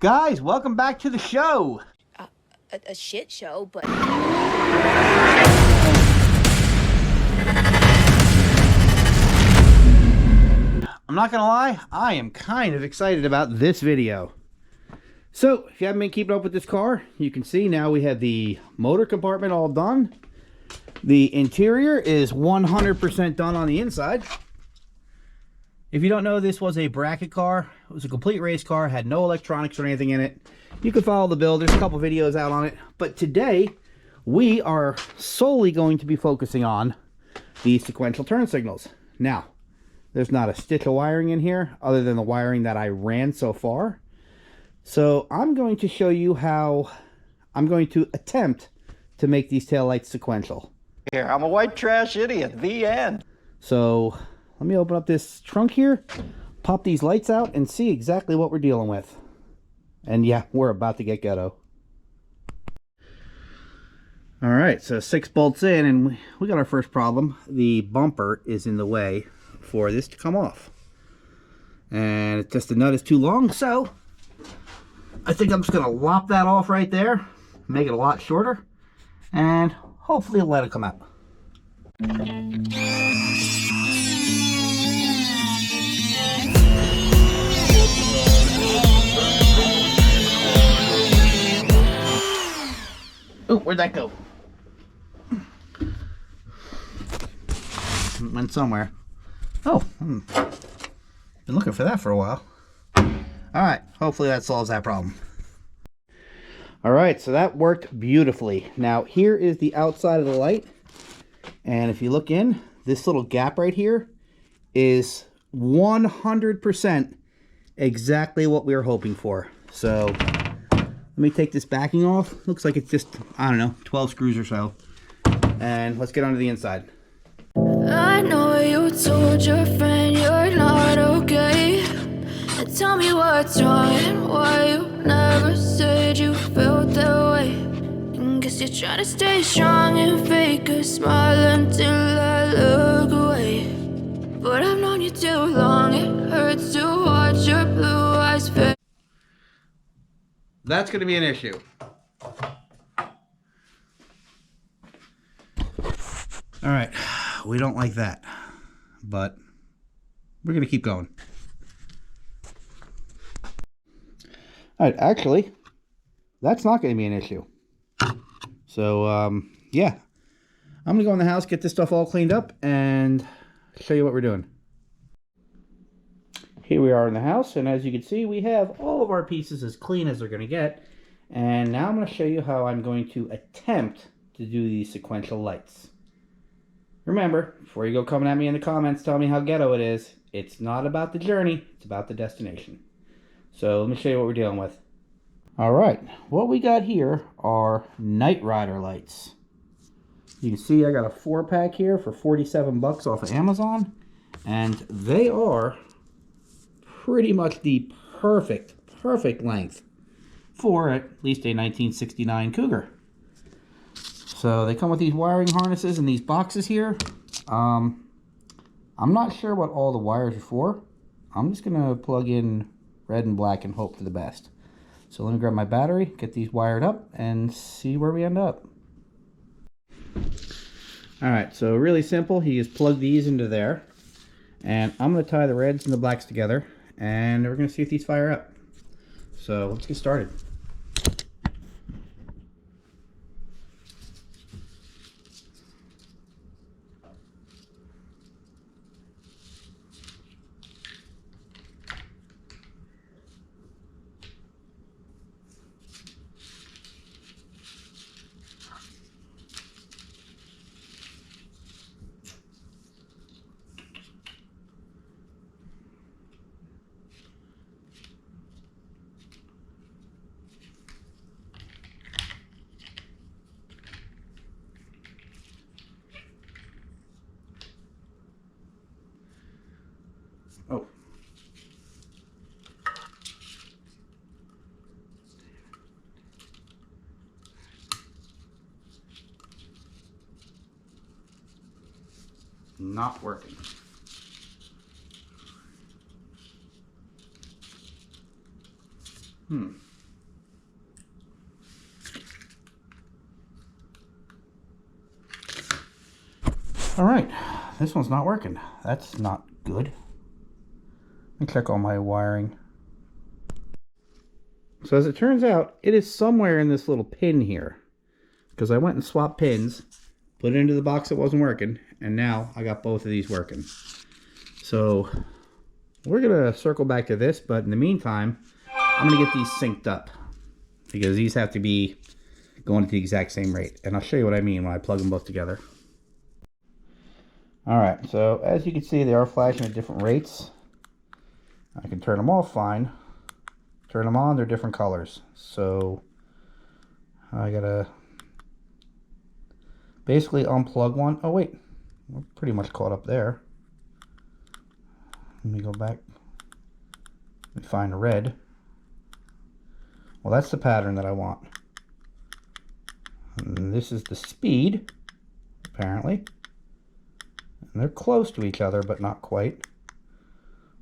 Guys, welcome back to the show. A shit show, but... I'm not gonna lie, I am kind of excited about this video. So, if you haven't been keeping up with this car, you can see now we have the motor compartment all done. The interior is 100% done on the inside. If you don't know, this was a bracket car. It was a complete race car, had no electronics or anything in it. You can follow the build. There's a couple videos out on it. But today, we are solely going to be focusing on the sequential turn signals. Now, there's not a stitch of wiring in here other than the wiring that I ran so far. So I'm going to show you how I'm going to attempt to make these taillights sequential. Here, I'm a white trash idiot. The end. So let me open up this trunk here, pop these lights out, and see exactly what we're dealing with. And yeah, we're about to get ghetto. All right, so 6 bolts in, and we got our first problem. The bumper is in the way for this to come off. And it's just the nut is too long, so I think I'm just going to lop that off right there, make it a lot shorter, and hopefully let it come out. Oh, where'd that go? It went somewhere. Oh, been looking for that for a while. Alright, hopefully that solves that problem. Alright, so that worked beautifully. Now, here is the outside of the light. And if you look in, this little gap right here is 100% exactly what we were hoping for. So, let me take this backing off. Looks like it's just, I don't know, 12 screws or so. And let's get onto the inside. I know you told your friend you're not okay. And tell me what's wrong and why you never said you felt that way. And guess you're trying to stay strong and fake a smile until I look away. But I've known you too long, it hurts to watch your blue eyes fade. That's going to be an issue. All right, we don't like that, but we're going to keep going. All right, actually, that's not going to be an issue. So, yeah, I'm going to go in the house, get this stuff all cleaned up, and show you what we're doing. Here we are in the house, and as you can see, we have all of our pieces as clean as they're going to get. And now I'm going to show you how I'm going to attempt to do these sequential lights. Remember, before you go coming at me in the comments telling me how ghetto it is, it's not about the journey, it's about the destination. So let me show you what we're dealing with. Alright, what we got here are Night Rider lights. You can see I got a 4-pack here for 47 bucks off of Amazon. And they are pretty much the perfect length for at least a 1969 Cougar. So they come with these wiring harnesses and these boxes here. I'm not sure what all the wires are for. I'm just gonna plug in red and black and hope for the best. So let me grab my battery, get these wired up, and see where we end up. Alright, so really simple. You just plug these into there. And I'm gonna tie the reds and the blacks together, and we're gonna see if these fire up. So let's get started. Oh. Not working. All right, this one's not working. That's not good. Let me check all my wiring. So as it turns out, it is somewhere in this little pin here, because I went and swapped pins, put it into the box that wasn't working, and now I got both of these working. So we're gonna circle back to this, but in the meantime, I'm gonna get these synced up, because these have to be going at the exact same rate. And I'll show you what I mean when I plug them both together. Alright, so as you can see, they are flashing at different rates. I can turn them off fine. Turn them on, they're different colors. So I gotta basically unplug one. Oh wait, we're pretty much caught up there. Let me go back and find a red. Well, that's the pattern that I want. And this is the speed, apparently. And they're close to each other, but not quite.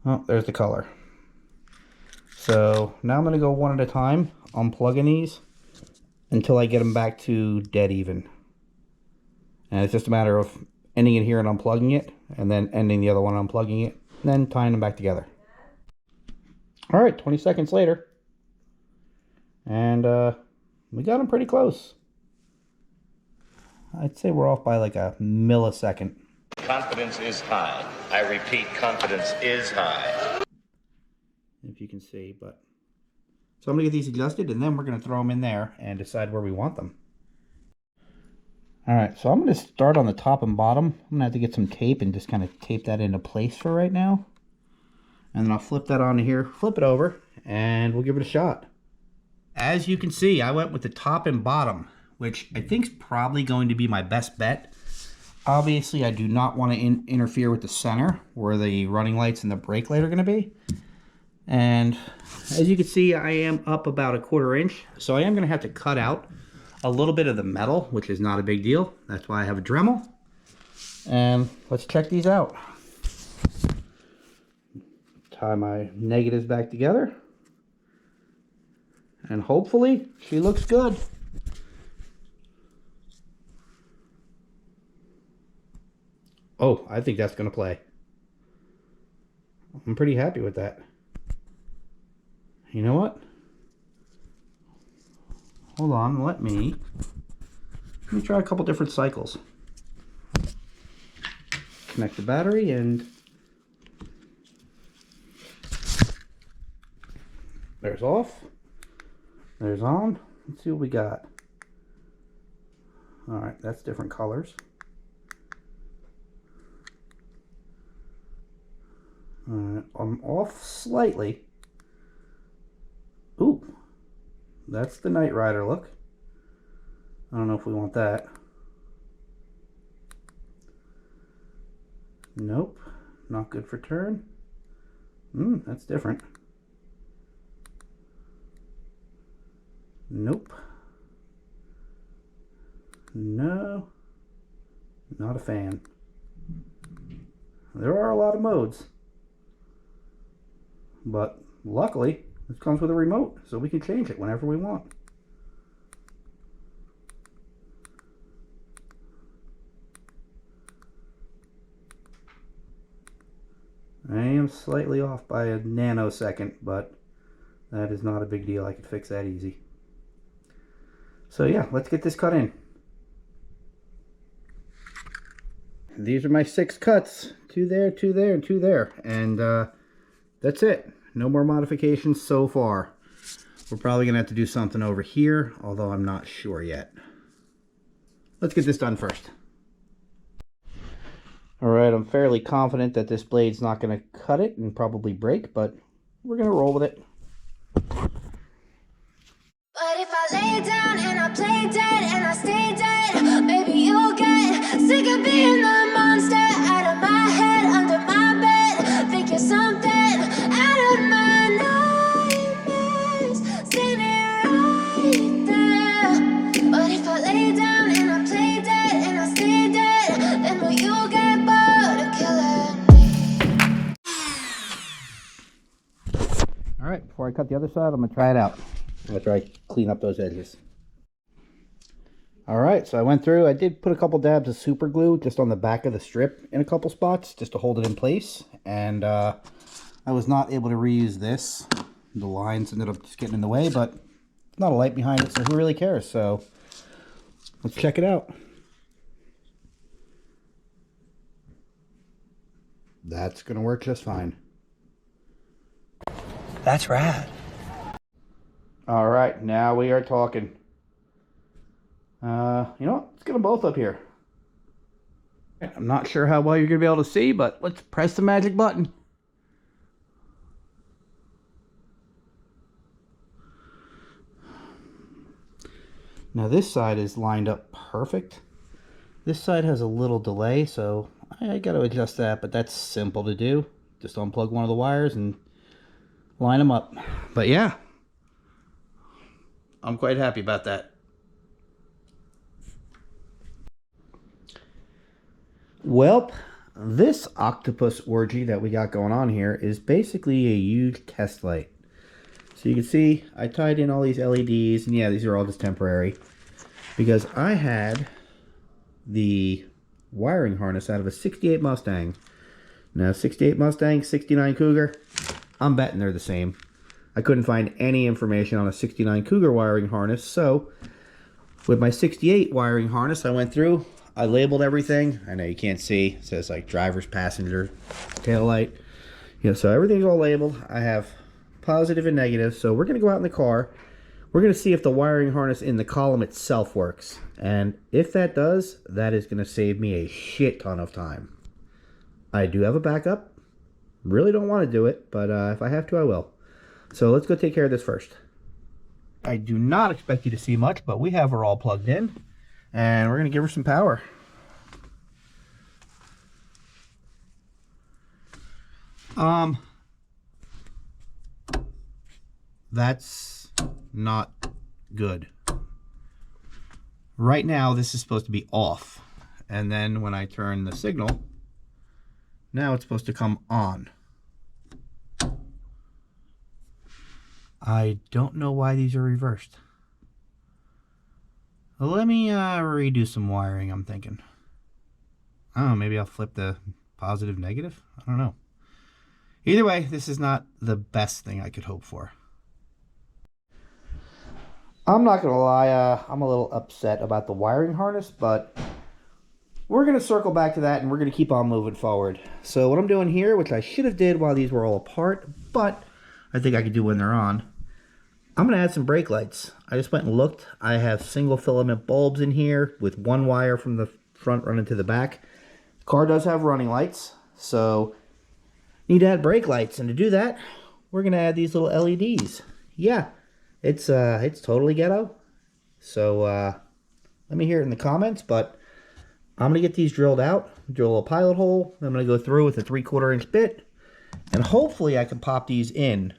Oh, there's the color. So now I'm going to go one at a time, unplugging these until I get them back to dead even. And it's just a matter of ending it here and unplugging it, and then ending the other one, unplugging it, and then tying them back together. All right, 20 seconds later. And we got them pretty close. I'd say we're off by like a millisecond. Confidence is high. I repeat, confidence is high. If you can see, but so I'm gonna get these adjusted, and then we're gonna throw them in there and decide where we want them. All right, so I'm gonna start on the top and bottom. I'm gonna have to get some tape and just kind of tape that into place for right now, and then I'll flip that onto here, flip it over, and we'll give it a shot. As you can see, I went with the top and bottom, which I think is probably going to be my best bet. Obviously, I do not want to interfere with the center where the running lights and the brake light are going to be. And as you can see, I am up about a 1/4 inch. So I am going to have to cut out a little bit of the metal, which is not a big deal. That's why I have a Dremel. And let's check these out. Tie my negatives back together. And hopefully she looks good. Oh, I think that's going to play. I'm pretty happy with that. You know what? Hold on, let me try a couple different cycles. Connect the battery and there's off. There's on. Let's see what we got. All right, that's different colors. I'm off slightly. Ooh, that's the Knight Rider look. I don't know if we want that. Nope, not good for turn. That's different. Nope. No, not a fan. There are a lot of modes, but luckily it comes with a remote, so we can change it whenever we want. I am slightly off by a nanosecond, but that is not a big deal. I could fix that easy. So yeah, let's get this cut in. These are my 6 cuts. 2 there, 2 there, and 2 there. And that's it. No more modifications so far. We're probably going to have to do something over here, although I'm not sure yet. Let's get this done first. Alright, I'm fairly confident that this blade's not going to cut it and probably break, but we're going to roll with it. But if I lay down and I play dead and I stay dead, maybe you'll get sick of being the monster out of my head, under my bed. Think you're something out of my nightmares, standing right there. But if I lay down and I play dead and I stay dead, then will you get bored of killing me? Alright, before I cut the other side, I'm going to try it out. I'm going to try to clean up those edges. Alright, so I went through, I did put a couple dabs of super glue just on the back of the strip in a couple spots just to hold it in place, and I was not able to reuse this. The lines ended up just getting in the way, but not a light behind it, so who really cares? So let's check it out. That's gonna work just fine. That's rad. All right, now we are talking. You know what? Let's get them both up here. I'm not sure how well you're gonna be able to see, but let's press the magic button. Now this side is lined up perfect. This side has a little delay, so I got to adjust that, but that's simple to do. Just unplug one of the wires and line them up. But yeah, I'm quite happy about that. Well, this octopus orgy that we got going on here is basically a huge test light. So you can see I tied in all these LEDs, and yeah, these are all just temporary, because I had the wiring harness out of a 68 Mustang. Now 68 Mustang, 69 Cougar, I'm betting they're the same. I couldn't find any information on a 69 Cougar wiring harness, so with my 68 wiring harness, I went through, I labeled everything. I know you can't see, it says like driver's, passenger, tail light. You know, so everything's all labeled. I have positive and negative, so we're gonna go out in the car. We're gonna see if the wiring harness in the column itself works, and if that does, that is gonna save me a shit ton of time. I do have a backup. Really don't want to do it, but if I have to, I will. So let's go take care of this first. I do not expect you to see much, but we have her all plugged in, and we're gonna give her some power. That's not good. Right now, this is supposed to be off. And then when I turn the signal, now it's supposed to come on. I don't know why these are reversed. Let me redo some wiring, I'm thinking. Oh, maybe I'll flip the positive negative? I don't know. Either way, this is not the best thing I could hope for. I'm not going to lie, I'm a little upset about the wiring harness, but we're going to circle back to that and we're going to keep on moving forward. So what I'm doing here, which I should have did while these were all apart, but I think I could do when they're on, I'm going to add some brake lights. I just went and looked. I have single filament bulbs in here with one wire from the front running to the back. The car does have running lights, so need to add brake lights, and to do that, we're going to add these little LEDs. Yeah. It's totally ghetto, so let me hear it in the comments, but I'm going to get these drilled out, drill a pilot hole, I'm going to go through with a 3/4 inch bit, and hopefully I can pop these in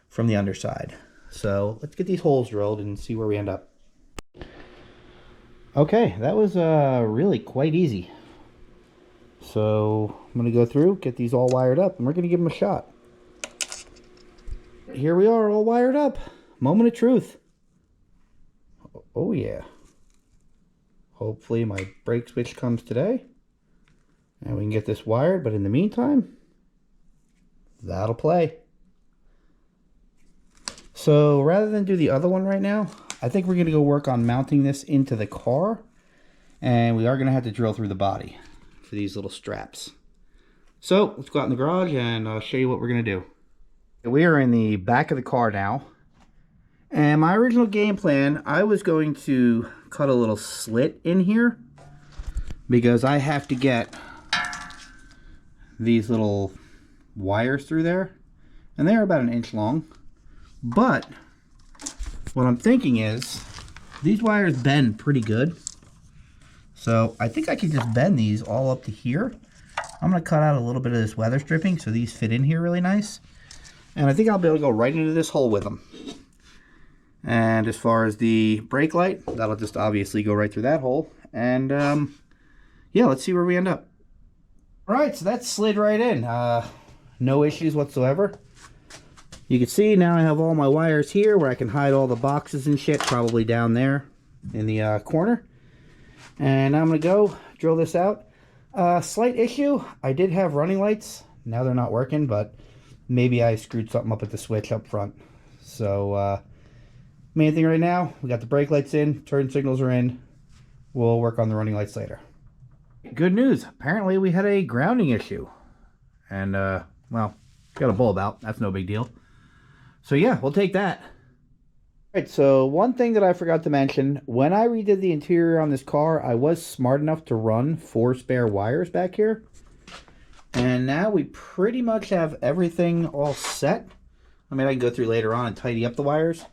from the underside. So let's get these holes drilled and see where we end up. Okay, that was really quite easy. So I'm going to go through, get these all wired up, and we're going to give them a shot. Here we are, all wired up. Moment of truth. Oh yeah. Hopefully my brake switch comes today and we can get this wired, but in the meantime, that'll play. So rather than do the other one right now, I think we're going to go work on mounting this into the car, and we are going to have to drill through the body for these little straps. So let's go out in the garage and I'll show you what we're going to do. We are in the back of the car now. And my original game plan, I was going to cut a little slit in here because I have to get these little wires through there, and they're about 1 inch long. But what I'm thinking is these wires bend pretty good, so I think I can just bend these all up to here. I'm going to cut out a little bit of this weather stripping so these fit in here really nice, and I think I'll be able to go right into this hole with them. And as far as the brake light, that'll just obviously go right through that hole. And yeah, let's see where we end up. All right, so that slid right in. No issues whatsoever. You can see now I have all my wires here where I can hide all the boxes and shit, probably down there in the corner. And I'm going to go drill this out. Slight issue, I did have running lights. Now they're not working, but maybe I screwed something up at the switch up front. So, main thing right now, we got the brake lights in, turn signals are in. We'll work on the running lights later. Good news, apparently we had a grounding issue. And, well, got a bulb out, that's no big deal. So yeah, we'll take that. Alright, so one thing that I forgot to mention, when I redid the interior on this car, I was smart enough to run 4 spare wires back here. And now we pretty much have everything all set. I mean, I can go through later on and tidy up the wires.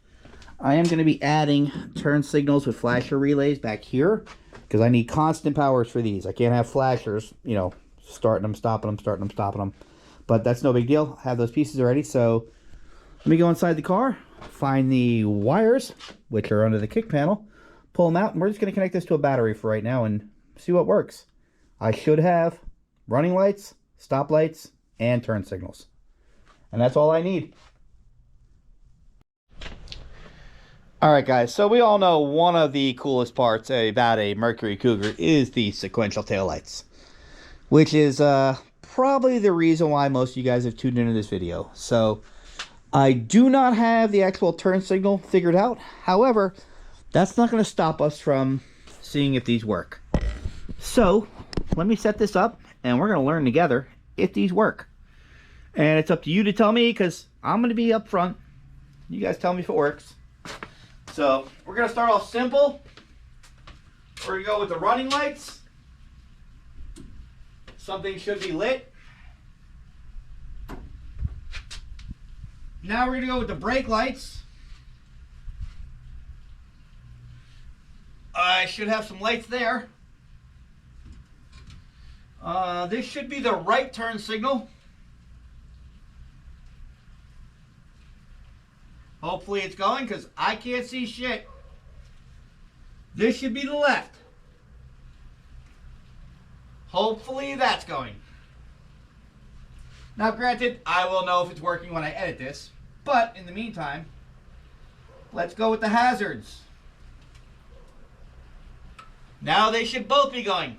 I am going to be adding turn signals with flasher relays back here, because I need constant powers for these. I can't have flashers, you know, starting them, stopping them, starting them, stopping them. But that's no big deal. I have those pieces already, so let me go inside the car, find the wires, which are under the kick panel, pull them out, and we're just going to connect this to a battery for right now and see what works. I should have running lights, stop lights, and turn signals. And that's all I need. Alright guys, so we all know one of the coolest parts about a Mercury Cougar is the sequential taillights, which is probably the reason why most of you guys have tuned into this video. So I do not have the actual turn signal figured out. However, that's not going to stop us from seeing if these work. So let me set this up and we're going to learn together if these work. And it's up to you to tell me, because I'm going to be up front. You guys tell me if it works. So we're going to start off simple. We're going to go with the running lights. Something should be lit. Now we're going to go with the brake lights. I should have some lights there. This should be the right turn signal. Hopefully it's going, because I can't see shit. This should be the left. Hopefully that's going. Now granted, I will know if it's working when I edit this, but in the meantime, let's go with the hazards. Now they should both be going.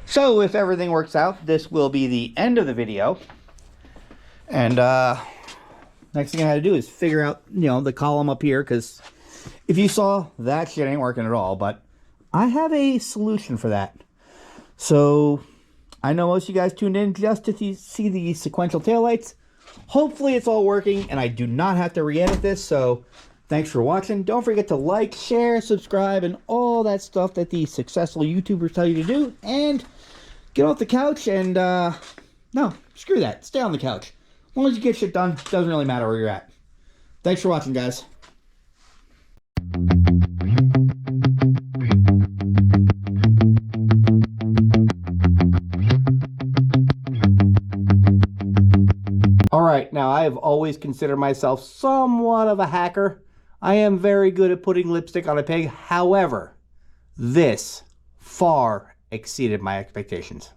So if everything works out, this will be the end of the video. And next thing I had to do is figure out, you know, the column up here, because if you saw, that shit ain't working at all. But I have a solution for that. So I know most of you guys tuned in just to see the sequential taillights. Hopefully it's all working and I do not have to re-edit this. So thanks for watching. Don't forget to like, share, subscribe, and all that stuff that the successful YouTubers tell you to do. And get off the couch and, no, screw that. Stay on the couch. As long as you get shit done, doesn't really matter where you're at. Thanks for watching, guys. Alright, now I have always considered myself somewhat of a hacker. I am very good at putting lipstick on a pig. However, this far exceeded my expectations.